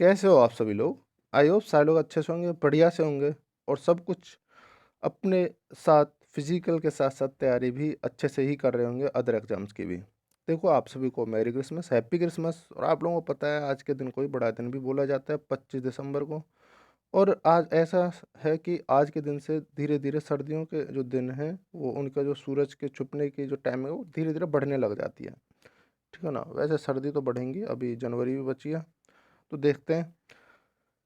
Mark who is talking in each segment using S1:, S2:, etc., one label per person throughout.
S1: कैसे हो आप सभी लोग? आई होप सारे लोग अच्छे से होंगे, बढ़िया से होंगे और सब कुछ अपने साथ फिज़िकल के साथ-साथ तैयारी भी अच्छे से ही कर रहे होंगे अदर एग्ज़ाम्स की भी। देखो आप सभी को मेरी क्रिसमस, हैप्पी क्रिसमस और आप लोगों को पता है आज के दिन को ही बड़ा दिन भी बोला जाता है 25 दिसंबर को। और आज ऐसा है कि आज के दिन से धीरे-धीरे सर्दियों के जो दिन हैं, वो उनका जो सूरज के छुपने की जो टाइम है वो धीरे-धीरे बढ़ने लग जाती है। ठीक है ना? वैसे सर्दी तो बढ़ेंगी, अभी जनवरी भी बची है, तो देखते हैं।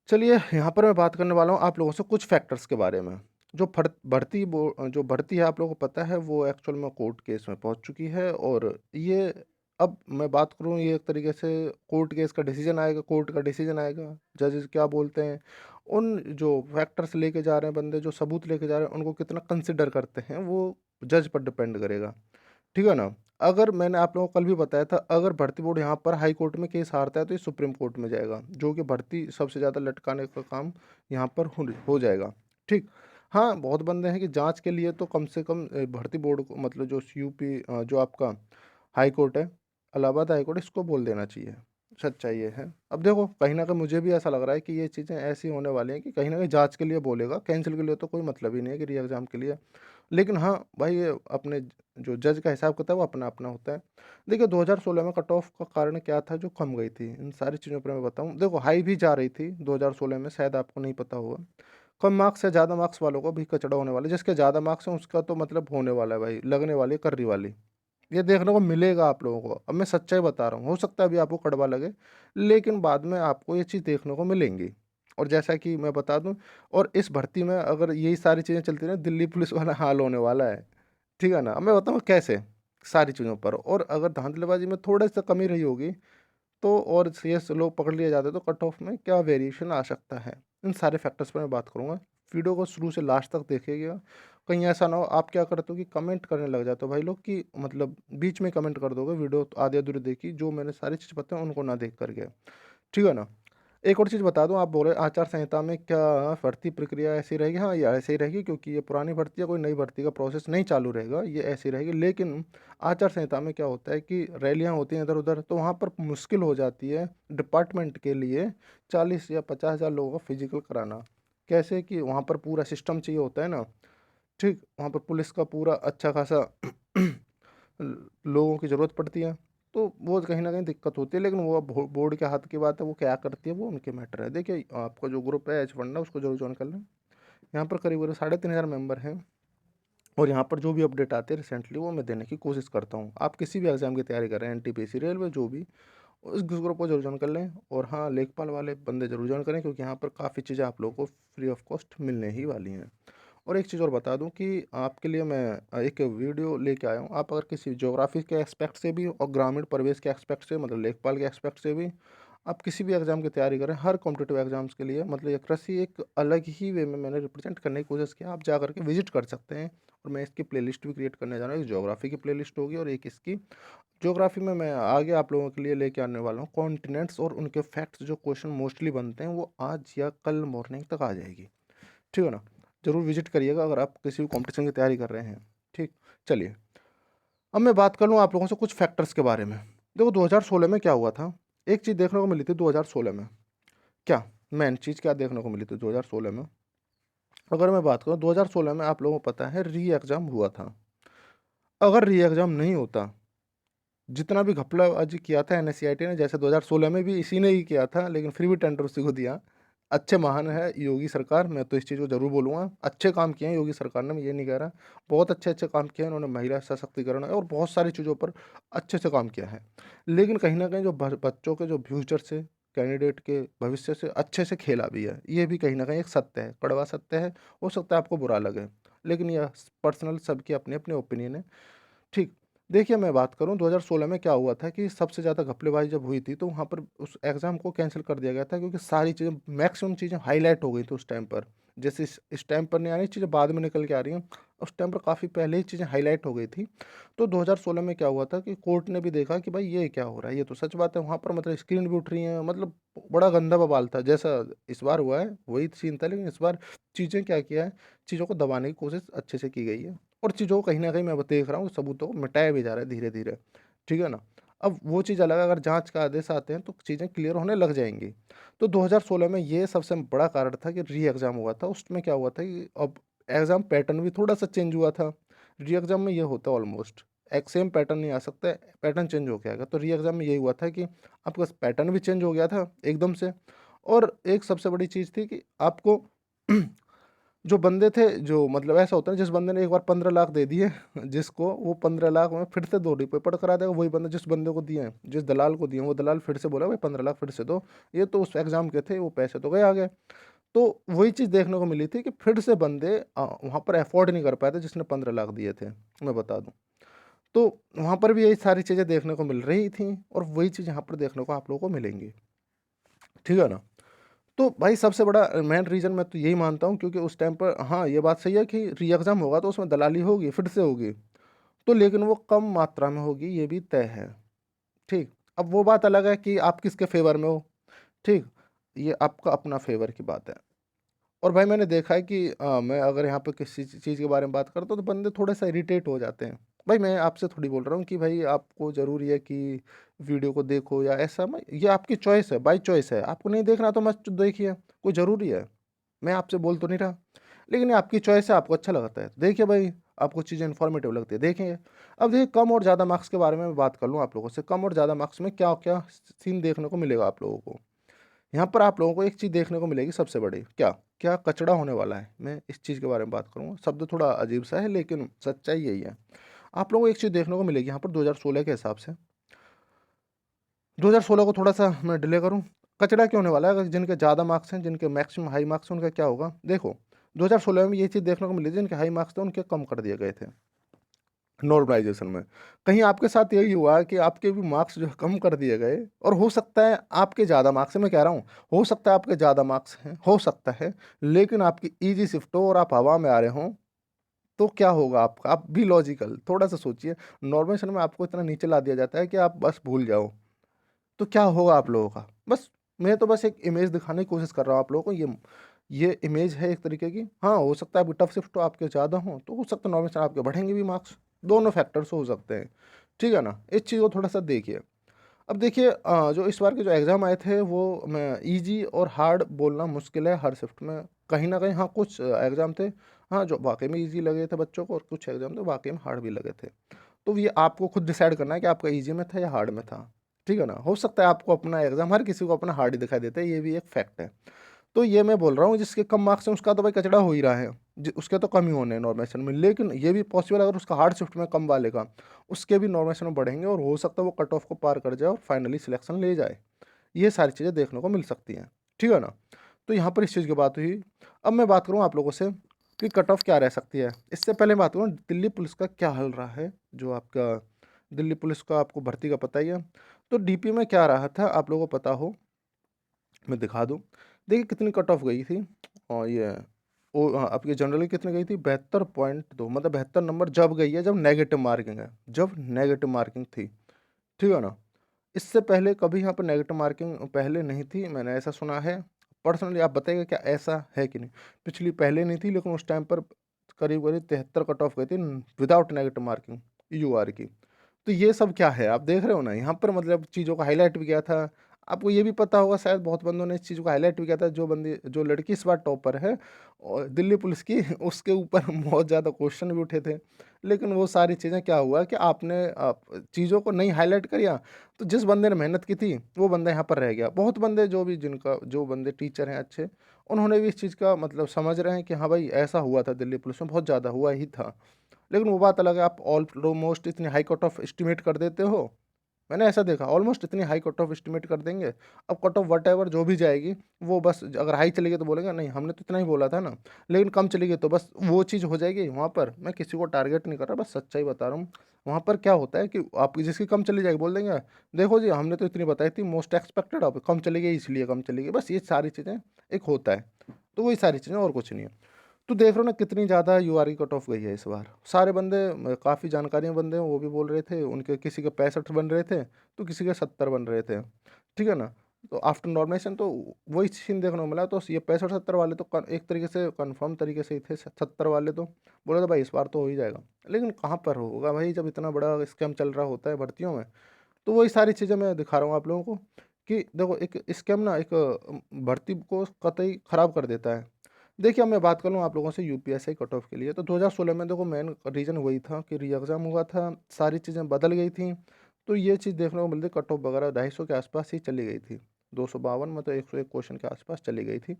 S1: चलिए यहाँ पर मैं बात करने वाला हूँ आप लोगों से कुछ फैक्टर्स के बारे में। जो भर्ती है आप लोगों को पता है वो एक्चुअल में कोर्ट केस में पहुँच चुकी है और ये अब मैं बात करूँ ये एक तरीके से कोर्ट केस का डिसीजन आएगा, कोर्ट का डिसीजन आएगा, जजेस क्या बोलते हैं, उन जो फैक्टर्स लेके जा रहे हैं बंदे, जो सबूत लेके जा रहे हैं, उनको कितना कंसिडर करते हैं, वो जज पर डिपेंड करेगा। ठीक है ना? अगर मैंने आप लोगों को कल भी बताया था, अगर भर्ती बोर्ड यहाँ पर हाई कोर्ट में केस हारता है, तो ये सुप्रीम कोर्ट में जाएगा, जो कि भर्ती सबसे ज़्यादा लटकाने का काम यहाँ पर हो जाएगा। ठीक? हाँ, बहुत बंदे हैं कि जाँच के लिए तो कम से कम भर्ती बोर्ड को मतलब जो यूपी जो आपका हाई कोर्ट है, इलाहाबाद हाई कोर्ट इसको बोल देना चाहिए। सच्चाई ये है। अब देखो कहीं न कहीं मुझे भी ऐसा लग रहा है कि ये चीज़ें ऐसी होने वाली हैं कि कहीं न कहीं जाँच के लिए बोलेगा, कैंसल के लिए तो कोई मतलब ही नहीं है कि री-एग्ज़ाम के लिए। लेकिन हाँ, भाई ये अपने जो जज का हिसाब-किताब वो अपना-अपना होता है। देखिए 2016 में कट ऑफ का कारण क्या था जो कम गई थी? इन सारी चीज़ों पर मैं बताऊँ। देखो हाई भी जा रही थी 2016 में शायद आपको नहीं पता होगा। कम मार्क्स या ज़्यादा मार्क्स वालों को भी कचड़ा होने वाला है। जिसके ज़्यादा मार्क्स हैं उसका तो मतलब होने वाला है भाई, लगने वाली है कर्री वाली। ये देखने को मिलेगा आप लोगों को। अब मैं सच्चाई बता रहा हूँ, हो सकता है अभी आपको कड़वा लगे, लेकिन बाद में आपको ये चीज़ देखने को मिलेंगी। और जैसा कि मैं बता दूँ और इस भर्ती में अगर यही सारी चीज़ें चलती रहें, दिल्ली पुलिस वाला हाल होने वाला है। ठीक है ना? अब मैं बताऊँ कैसे? सारी चीज़ों पर और अगर धाँधलीबाज़ी में थोड़ा-सा कमी रही होगी, तो और सीएस लोग पकड़ लिए जाते तो कट ऑफ में क्या वेरिएशन आ सकता है। इन सारे फैक्टर्स पर मैं बात करूँगा। वीडियो को शुरू से लास्ट तक देखिएगा। कहीं ऐसा ना हो आप क्या करते हो कि कमेंट करने लग जाते हो भाई लोग कि मतलब बीच में कमेंट कर दोगे वीडियो आधी-अधूरी देखी, जो मैंने सारी चीज़ बताई उनको ना देख कर के। ठीक है ना? एक और चीज़ बता दूँ, आप बोल रहे आचार संहिता में क्या भर्ती प्रक्रिया ऐसी रहेगी? हाँ, ये ऐसे ही रहेगी क्योंकि ये पुरानी भर्ती है, कोई नई भर्ती का प्रोसेस नहीं चालू रहेगा, ये ऐसी रहेगी। लेकिन आचार संहिता में क्या होता है कि रैलियाँ होती हैं इधर-उधर, तो वहाँ पर मुश्किल हो जाती है डिपार्टमेंट के लिए 40 या 50,000 लोगों का फिज़िकल कराना। कैसे कि वहाँ पर पूरा सिस्टम चाहिए होता है ना, ठीक? वहाँ पर पुलिस का पूरा अच्छा खासा लोगों की ज़रूरत पड़ती है, तो वो कहीं न कहीं दिक्कत होती है, लेकिन वो अब बोर्ड के हाथ की बात है, वो क्या करती है वो उनके मैटर है। देखिए, आपका जो ग्रुप है एच फंडा उसको ज़रूर जॉइन कर लें। यहाँ पर करीब 3,500 मेंबर हैं और यहाँ पर जो भी अपडेट आते हैं रिसेंटली वो मैं देने की कोशिश करता हूँ। आप किसी भी एग्ज़ाम की तैयारी कर रहे हैं, एनटीपीसी, रेलवे जो भी, उस ग्रुप को ज़रूर जॉइन कर लें और हाँ, लेखपाल वाले बंदे ज़रूर जॉइन करें क्योंकि यहाँ पर काफ़ी चीज़ें आप लोगों को फ्री ऑफ कॉस्ट मिलने ही वाली हैं। और एक चीज़ और बता दूँ कि आपके लिए मैं एक वीडियो लेके आया हूँ। आप अगर किसी ज्योग्राफी के एस्पेक्ट से भी और ग्रामीण परिवेश के एस्पेक्ट से मतलब लेखपाल के एस्पेक्ट से भी आप किसी भी एग्ज़ाम की तैयारी करें, हर कॉम्पिटिटिव एग्ज़ाम्स के लिए मतलब ये कृषि एक अलग ही वे में मैंने रिप्रेज़ेंट करने की कोशिश की। आप जा कर के विज़िट कर सकते हैं और मैं इसकी प्लेलिस्ट भी क्रिएट करने जा रहा हूँ। एक ज्योग्राफी की प्लेलिस्ट होगी और एक इसकी ज्योग्राफी में मैं आगे आप लोगों के लिए लेके आने वाला हूँ कॉन्टिनेंट्स और उनके फैक्ट्स जो क्वेश्चन मोस्टली बनते हैं, वो आज या कल मॉर्निंग तक आ जाएगी। ठीक है ना? ज़रूर विज़िट करिएगा अगर आप किसी भी कॉम्पिटिशन की तैयारी कर रहे हैं। ठीक? चलिए, अब मैं बात कर लूँ आप लोगों से कुछ फैक्टर्स के बारे में। देखो 2016 में क्या हुआ था, एक चीज़ देखने को मिली थी 2016 में। क्या? मेन चीज़ क्या देखने को मिली थी 2016 में? अगर मैं बात करूँ 2016 में आप लोगों को पता है री-एग्ज़ाम हुआ था। अगर री-एग्ज़ाम नहीं होता, जितना भी घपलाबाजी किया था एनएससीआरटी ने जैसे 2016 में भी इसी ने ही किया था, लेकिन फिर भी टेंडर उसी को दिया। अच्छे महान है योगी सरकार, मैं तो इस चीज़ को ज़रूर बोलूँगा। अच्छे काम किए हैं योगी सरकार ने, मैं ये नहीं कह रहा। बहुत अच्छे-अच्छे काम किए हैं इन्होंने, महिला सशक्तिकरण और बहुत सारी चीज़ों पर अच्छे से काम किया है। लेकिन कहीं न कहीं जो बच्चों के जो फ्यूचर से, कैंडिडेट के भविष्य से अच्छे से खेला भी है। ये भी कहीं न कहीं एक सत्य है, कड़वा सत्य है। हो सकता है आपको बुरा लगे, लेकिन यह पर्सनल सबकी अपनी-अपनी ओपिनियन है। ठीक। देखिए, मैं बात करूँ 2016 में क्या हुआ था कि सबसे ज़्यादा घपलेबाज़ी जब हुई थी, तो वहाँ पर उस एग्ज़ाम को कैंसल कर दिया गया था क्योंकि सारी चीज़ें मैक्सिमम चीज़ें हाइलाइट हो गई थी उस टाइम पर। जैसे इस टाइम पर नहीं आ रही चीज़ें बाद में निकल के आ रही हैं, उस टाइम पर काफ़ी पहले ही चीज़ें हाइलाइट हो गई थी। तो 2016 में क्या हुआ था कि कोर्ट ने भी देखा कि भाई ये क्या हो रहा है, ये तो सच बात है। वहाँ पर मतलब स्क्रीन भी उठ रही हैं, मतलब बड़ा गंदा बवाल था। जैसा इस बार हुआ है, वही सीन था, लेकिन इस बार चीज़ें क्या किया है, चीज़ों को दबाने की कोशिश अच्छे से की गई है। और चीज़ों को कहीं न कहीं मैं अब देख रहा हूँ सबूतों को मिटाया भी जा रहा है धीरे-धीरे, ठीक है ना? अब वो चीज़ अलग है, अगर जाँच का आदेश आते हैं तो चीज़ें क्लियर होने लग जाएँगी। तो 2016 में ये सबसे बड़ा कारण था कि री-एग्ज़ाम हुआ था, उसमें क्या हुआ था कि अब एग्ज़ाम पैटर्न भी थोड़ा-सा चेंज हुआ था। री-एग्ज़ाम में ये होता है ऑलमोस्ट, एक सेम पैटर्न नहीं आ सकता है, पैटर्न चेंज हो के आएगा। तो री-एग्ज़ाम में यही हुआ था कि आपका पैटर्न भी चेंज हो गया था एकदम से, और एक सबसे बड़ी चीज़ थी कि आपको जो बंदे थे, जो मतलब ऐसा होता है जिस बंदे ने एक बार 15 लाख दे दिए जिसको, वो 15 लाख में फिर से 2 रिपेपर करा देगा, वही बंदा जिस बंदे को दिए हैं, जिस दलाल को दिए हैं, वो दलाल फिर से बोला भाई 15 लाख फिर से दो, ये तो उस एग्ज़ाम के थे, वो पैसे तो गए आगे। तो वही चीज़ देखने को मिली थी कि फिर से बंदे वहाँ पर अफ़ोर्ड नहीं कर पाए थे जिसने 15 लाख दिए थे, मैं बता दूँ। तो वहाँ पर भी यही सारी चीज़ें देखने को मिल रही थी, और वही चीज़ यहाँ पर देखने को आप लोगों को मिलेंगी। ठीक है ना? तो भाई सबसे बड़ा मेन रीज़न मैं तो यही मानता हूँ, क्योंकि उस टाइम पर हाँ, ये बात सही है कि री-एग्ज़ाम होगा तो उसमें दलाली होगी, फिर से होगी। तो लेकिन वो कम मात्रा में होगी, ये भी तय है, ठीक? अब वो बात अलग है कि आप किसके फ़ेवर में हो, ठीक? ये आपका अपना फ़ेवर की बात है। और भाई मैंने देखा है कि मैं अगर यहाँ पे किसी चीज़ के बारे में बात करता हूँ तो बंदे थोड़े-सा इरिटेट हो जाते हैं। भाई मैं आपसे थोड़ी बोल रहा हूँ कि भाई आपको ज़रूरी है कि वीडियो को देखो या ऐसा, मैं ये आपकी चॉइस है, बाय चॉइस है। आपको नहीं देखना तो मत देखिए, कोई ज़रूरी है। मैं आपसे बोल तो नहीं रहा। लेकिन ये आपकी चॉइस है, आपको अच्छा लगता है। देखिए भाई, आपको चीज़ें इन्फॉर्मेटिव लगती है, देखेंगे। अब देखिए कम और ज़्यादा मार्क्स के बारे में मैं बात कर लूँ आप लोगों से, कम और ज़्यादा मार्क्स में क्या-क्या सीन देखने को मिलेगा आप लोगों को। यहाँ पर आप लोगों को एक चीज़ देखने को मिलेगी सबसे बड़ी, क्या? क्या कचड़ा होने वाला है। मैं इस चीज़ के बारे में बात करूँगा। शब्द थोड़ा अजीब-सा है लेकिन सच्चाई यही है। आप लोगों को एक चीज़ देखने को मिलेगी यहाँ पर 2016 के हिसाब से। 2016 को थोड़ा-सा मैं डिले करूँ। कचड़ा क्यों होने वाला है? अगर जिनके ज़्यादा मार्क्स हैं, जिनके मैक्सिमम हाई मार्क्स हैं, उनका क्या होगा? देखो, 2016 में ये चीज़ देखने को मिली थी, जिनके हाई मार्क्स थे उनके कम कर दिए गए थे, नॉर्मलाइज़ेशन में। कहीं आपके साथ यही हुआ है कि आपके भी मार्क्स जो है कम कर दिए गए, और हो सकता है आपके ज़्यादा मार्क्स हैं, मैं कह रहा हूँ, हो सकता है आपके ज़्यादा मार्क्स हैं, हो सकता है, लेकिन आपकी ईज़ी शिफ्ट हो और आप हवा में आ रहे हों, तो क्या होगा आपका? आप भी लॉजिकल थोड़ा-सा सोचिए। नॉर्मलाइज़ेशन में आपको इतना नीचे ला दिया जाता है कि आप बस भूल जाओ, तो क्या होगा आप लोगों का? बस मैं तो बस एक इमेज दिखाने की कोशिश कर रहा हूँ आप लोगों को, ये इमेज है एक तरीके की। हाँ, हो सकता है आपकी टफ शिफ्ट तो आपके ज़्यादा हों, तो हो सकता है नॉर्मल से आपके बढ़ेंगे भी मार्क्स, दोनों फैक्टर्स हो सकते हैं, ठीक है ना? इस चीज़ को थोड़ा-सा देखिए। अब देखिए जो इस बार के जो एग्ज़ाम आए थे वो मैं ईज़ी और हार्ड बोलना मुश्किल है हर शिफ्ट में, कहीं न कहीं हाँ, कुछ एग्ज़ाम थे, हाँ, जो वाक़ई में ईज़ी लगे थे बच्चों को, और कुछ एग्ज़ाम थे वाक़ई में हार्ड भी लगे थे। तो ये आपको खुद डिसाइड करना है कि आपका ईज़ी में था या हार्ड में था, ठीक है ना? हो सकता है आपको अपना एग्ज़ाम, हर किसी को अपना हार्ड ही दिखाई देता है, ये भी एक फैक्ट है। तो ये मैं बोल रहा हूँ जिसके कम मार्क्स हैं उसका तो भाई कचड़ा हो ही रहा है, उसके तो कम ही होने हैं नॉर्मलाइज़ेशन में, लेकिन ये भी पॉसिबल है अगर उसका हार्ड शिफ्ट में कम वाले का, उसके भी नॉर्मलाइज़ेशन में बढ़ेंगे, और हो सकता है वो कट ऑफ को पार कर जाए और फाइनली सिलेक्शन ले जाए। ये सारी चीज़ें देखने को मिल सकती हैं, ठीक है ना? तो यहाँ पर इस चीज़ की बात हुई। अब मैं बात करूँ आप लोगों से कि कट ऑफ क्या रह सकती है। इससे पहले मैं बात करूँ दिल्ली पुलिस का क्या हाल रहा है, जो आपका दिल्ली पुलिस का आपको भर्ती का पता ही है। तो डीपी में क्या रहा था आप लोगों को पता हो, मैं दिखा दूँ। देखिए कितनी कट ऑफ गई थी, और ये आपकी जनरली कितनी गई थी, 72.2, मतलब 72 नंबर जब गई है जब नेगेटिव मार्किंग है, जब नेगेटिव मार्किंग थी, ठीक है ना? इससे पहले कभी यहाँ पर नेगेटिव मार्किंग पहले नहीं थी, मैंने ऐसा सुना है। पर्सनली आप बताइएगा क्या ऐसा है कि नहीं? पिछली पहले नहीं थी, लेकिन उस टाइम पर करीब-करीब 73 कट ऑफ गई थी विदाउट नेगेटिव मार्किंग यूआर की। तो ये सब क्या है? आप देख रहे हो ना, यहाँ पर मतलब चीज़ों का हाइलाइट भी किया था। आपको ये भी पता होगा शायद, बहुत बंदों ने इस चीज़ को हाइलाइट भी किया था, जो लड़की इस बार टॉपर है और दिल्ली पुलिस की उसके ऊपर बहुत ज़्यादा क्वेश्चन भी उठे थे। लेकिन वो सारी चीज़ें क्या हुआ कि आपने चीज़ों को नहीं हाइलाइट किया, तो जिस बंदे ने मेहनत की थी, वो बंदा यहाँ पर रह गया। बहुत बंदे जो बंदे टीचर हैं अच्छे, उन्होंने भी इस चीज़ का मतलब समझ रहे हैं कि हाँ भाई, ऐसा हुआ था दिल्ली पुलिस में, बहुत ज़्यादा हुआ ही था। लेकिन वो बात अलग है, आप ऑलमोस्ट इतनी हाई कट ऑफ एस्टिमेट कर देते हो। मैंने ऐसा देखा, ऑलमोस्ट इतनी हाई कट ऑफ एस्टिमेट कर देंगे। अब कट ऑफ व्हाटएवर जो भी जाएगी, वो बस अगर हाई चली गई तो बोलेंगे नहीं हमने तो इतना ही बोला था ना, लेकिन कम चली गई तो बस वो चीज़ हो जाएगी वहाँ पर। मैं किसी को टारगेट नहीं कर रहा, बस सच्चाई बता रहा हूँ। वहाँ पर क्या होता है कि आपकी जिसकी कम चली जाएगी बोल देंगे, देखो जी हमने तो इतनी बताई थी मोस्ट एक्सपेक्टेड, अब कम चली गई इसलिए कम चली गई। बस ये सारी चीज़ें एक होता है। तो वही सारी चीज़ें, और कुछ नहीं है। तो देख रहे हो ना कितनी ज़्यादा यूआर की कट ऑफ गई है इस बार। सारे बंदे काफ़ी जानकारियाँ बंदे हैं वो भी बोल रहे थे, उनके किसी के 65 बन रहे थे, तो किसी के 70 बन रहे थे। ठीक है ना? तो आफ्टर नॉर्मलाइज़ेशन तो वही सीन देखने को मिला, तो ये 65-70 वाले तो एक तरीके से कन्फर्म तरीके से ही थे, 70 वाले तो बोले थे भाई इस बार तो हो ही जाएगा। लेकिन कहाँ पर होगा भाई, जब इतना बड़ा स्कैम चल रहा होता है भर्तियों में, तो वही सारी चीज़ें मैं दिखा रहा हूँ आप लोगों को कि देखो एक स्कैम ना एक भर्ती को कतई ख़राब कर देता है। देखिए, अब मैं बात करूँ आप लोगों से यूपीएससी कट ऑफ के लिए, तो 2016 में देखो मेन रीज़न वही था कि री एग्ज़ाम हुआ था, सारी चीज़ें बदल गई थी। तो ये चीज़ देखने को मिलती, कट ऑफ वगैरह 250 के आसपास ही चली गई थी। 252 मतलब 101 क्वेश्चन के आसपास चली गई थी।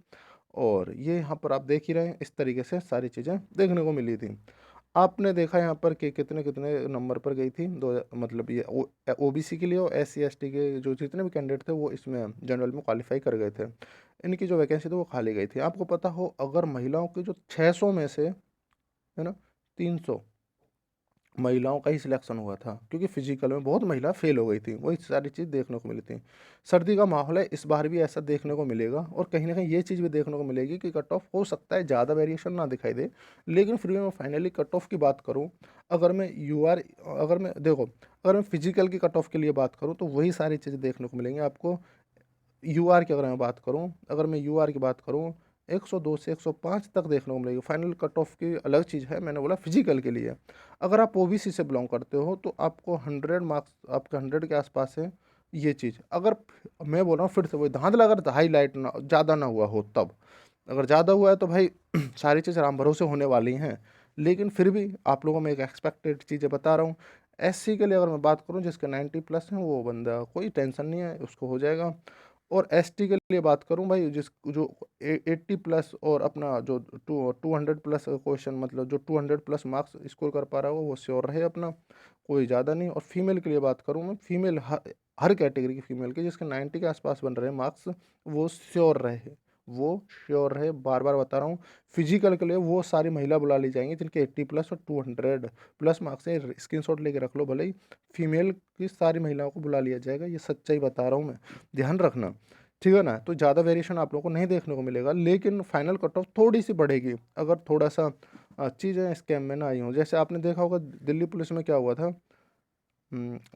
S1: और ये यहाँ पर आप देख ही रहे हैं, इस तरीके से सारी चीज़ें देखने को मिली थी। आपने देखा यहाँ पर कि कितने-कितने नंबर पर गई थी, दो मतलब ये ओबीसी के लिए और एससी एसटी के जो जितने भी कैंडिडेट थे वो इसमें जनरल में क्वालीफाई कर गए थे। इनकी जो वैकेंसी थी वो खाली गई थी। आपको पता हो, अगर महिलाओं की जो 600 में से, है ना, 300 महिलाओं का ही सिलेक्शन हुआ था, क्योंकि फिजिकल में बहुत महिला फेल हो गई थी। वही सारी चीज़ देखने को मिली थी। सर्दी का माहौल है, इस बार भी ऐसा देखने को मिलेगा और कहीं ना कहीं ये चीज़ भी देखने को मिलेगी कि कट ऑफ हो सकता है ज़्यादा वेरिएशन ना दिखाई दे, लेकिन फिर भी मैं फाइनली कट ऑफ की बात करूँ, अगर मैं यू आर अगर मैं देखो, अगर मैं फिजिकल की कट ऑफ के लिए बात करूँ तो वही सारी चीज़ें देखने को मिलेंगी आपको। यूआर की अगर मैं बात करूँ, अगर मैं यूआर की बात करूँ, 102 से 105 तक देखने को मिलेगी। फाइनल कट ऑफ की अलग चीज़ है, मैंने बोला फिजिकल के लिए। अगर आप ओबीसी से बिलोंग करते हो तो आपको 100 मार्क्स, आपके 100 के आसपास है ये चीज़। अगर मैं बोल रहा हूँ फिर से वही धांधला, अगर हाईलाइट ना ज़्यादा ना हुआ हो तब। अगर ज़्यादा हुआ है तो भाई सारी चीज़ राम भरोसे होने वाली हैं। लेकिन फिर भी आप लोगों में एक एक्सपेक्टेड चीज़ें बता रहा हूँ। एससी के लिए अगर मैं बात करूँ, जिसके 90 प्लस हैं, वो बंदा कोई टेंशन नहीं है, उसको हो जाएगा। और एसटी के लिए बात करूं भाई, जिस जो 80 प्लस और अपना जो 200 प्लस क्वेश्चन, मतलब जो 200 प्लस मार्क्स स्कोर कर पा रहा हो वो श्योर रहे अपना, कोई ज़्यादा नहीं। और फीमेल के लिए बात करूं मैं, फीमेल हर कैटेगरी की फीमेल के जिसके 90 के आसपास बन रहे मार्क्स, वो श्योर रहे, वो श्योर रहे, बार बार बता रहा हूँ। फिजिकल के लिए वो सारी महिला बुला ली जाएंगी जिनके 80 प्लस और 200 प्लस मार्क्स है, स्क्रीनशॉट लेके रख लो भले ही। फीमेल की सारी महिलाओं को बुला लिया जाएगा, ये सच्चाई बता रहा हूँ मैं, ध्यान रखना। ठीक है ना? तो ज़्यादा वेरिएशन आप लोगों को नहीं देखने को मिलेगा, लेकिन फाइनल कट ऑफ थोड़ी सी बढ़ेगी अगर थोड़ा सा चीज़ें स्कैम में ना आई हों। जैसे आपने देखा होगा दिल्ली पुलिस में क्या हुआ था।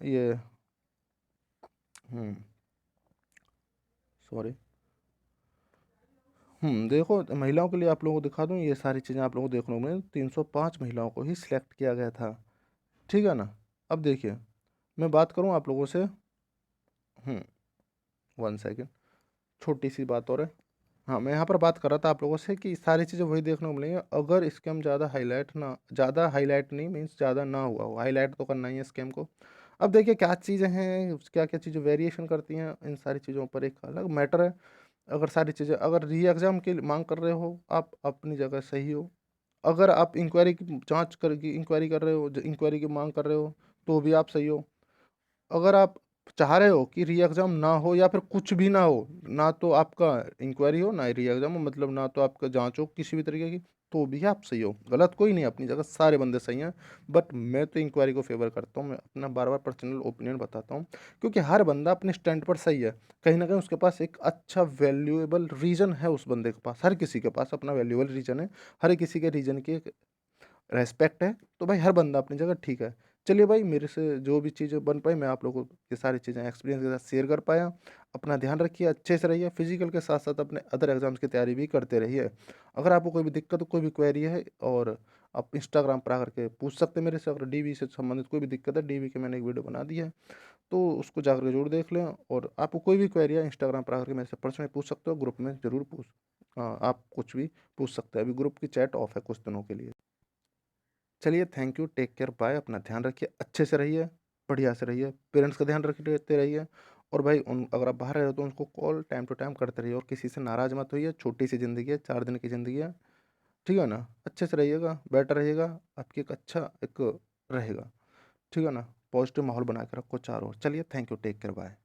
S1: ये सॉरी, देखो महिलाओं के लिए आप लोगों को दिखा दूँ, ये सारी चीज़ें आप लोगों को देखने को मिली। 305 महिलाओं को ही सिलेक्ट किया गया था। ठीक है ना? अब देखिए, मैं बात करूँ आप लोगों से, 1 सेकेंड, छोटी सी बात और है। हाँ, मैं यहाँ पर बात कर रहा था आप लोगों से कि सारी चीज़ें वही देखने को मिलेंगी अगर स्कैम ज़्यादा हाईलाइट नहीं, मीन्स ज़्यादा ना हुआ हो। हाईलाइट तो करना ही है स्कैम को। अब देखिए क्या चीज़ें हैं, क्या क्या चीज़ें वेरिएशन करती हैं, इन सारी चीज़ों पर एक अलग मैटर है। अगर सारी चीज़ें, अगर री एग्ज़ाम की मांग कर रहे हो, आप अपनी जगह सही हो। अगर आप इंक्वायरी कर रहे हो, इंक्वायरी की मांग कर रहे हो, तो भी आप सही हो। अगर आप चाह रहे हो कि री एग्ज़ाम ना हो या फिर कुछ भी ना हो, ना तो आपका इंक्वायरी हो, ना री एग्ज़ाम हो, मतलब ना तो आपका जाँच हो किसी भी तरीके की, तो भी आप सही हो। गलत कोई नहीं है, अपनी जगह सारे बंदे सही हैं। बट मैं तो इंक्वायरी को फ़ेवर करता हूँ, मैं अपना बार-बार पर्सनल ओपिनियन बताता हूँ, क्योंकि हर बंदा अपने स्टैंड पर सही है। कहीं न कहीं उसके पास एक अच्छा वैल्यूएबल रीज़न है उस बंदे के पास, हर किसी के पास अपना वैल्यूएबल रीज़न है। हर किसी के रीज़न की एक रेस्पेक्ट है, तो भाई हर बंदा अपनी जगह ठीक है। चलिए भाई, मेरे से जो भी चीज़ें बन पाई मैं आप लोगों को ये सारी चीज़ें एक्सपीरियंस के साथ शेयर कर पाया। अपना ध्यान रखिए, अच्छे से रहिए, फिजिकल के साथ-साथ अपने अदर एग्ज़ाम्स की तैयारी भी करते रहिए। अगर आपको कोई भी दिक्कत हो, कोई भी क्वेरी है, और आप इंस्टाग्राम पर आकर के पूछ सकते हैं मेरे से। अगर डीवी से संबंधित कोई भी दिक्कत है, डीवी की मैंने एक वीडियो बना दी है, तो उसको जाकर के ज़रूर देख लें। और आपको कोई भी क्वेरी है, इंस्टाग्राम पर आकर के मेरे से पर्सनली पूछ सकते हो, ग्रुप में ज़रूर आप कुछ भी पूछ सकते हैं। अभी ग्रुप की चैट ऑफ है कुछ दिनों के लिए। चलिए, thank you, take care, bye. अपना ध्यान रखिए, अच्छे से रहिए, बढ़िया से रहिए, पेरेंट्स का ध्यान रखते रहिए। और भाई उन अगर आप बाहर रहे हो तो उनको कॉल टाइम टू टाइम करते रहिए, और किसी से नाराज़ मत होइए। छोटी सी ज़िंदगी है, 4 दिन की ज़िंदगी है। ठीक है ना? अच्छे से रहिएगा, बेटर रहिएगा, आपकी एक अच्छा एक रहेगा। ठीक है ना? पॉजिटिव माहौल बना के रखो चारों ओर। चलिए, thank you, take care, bye.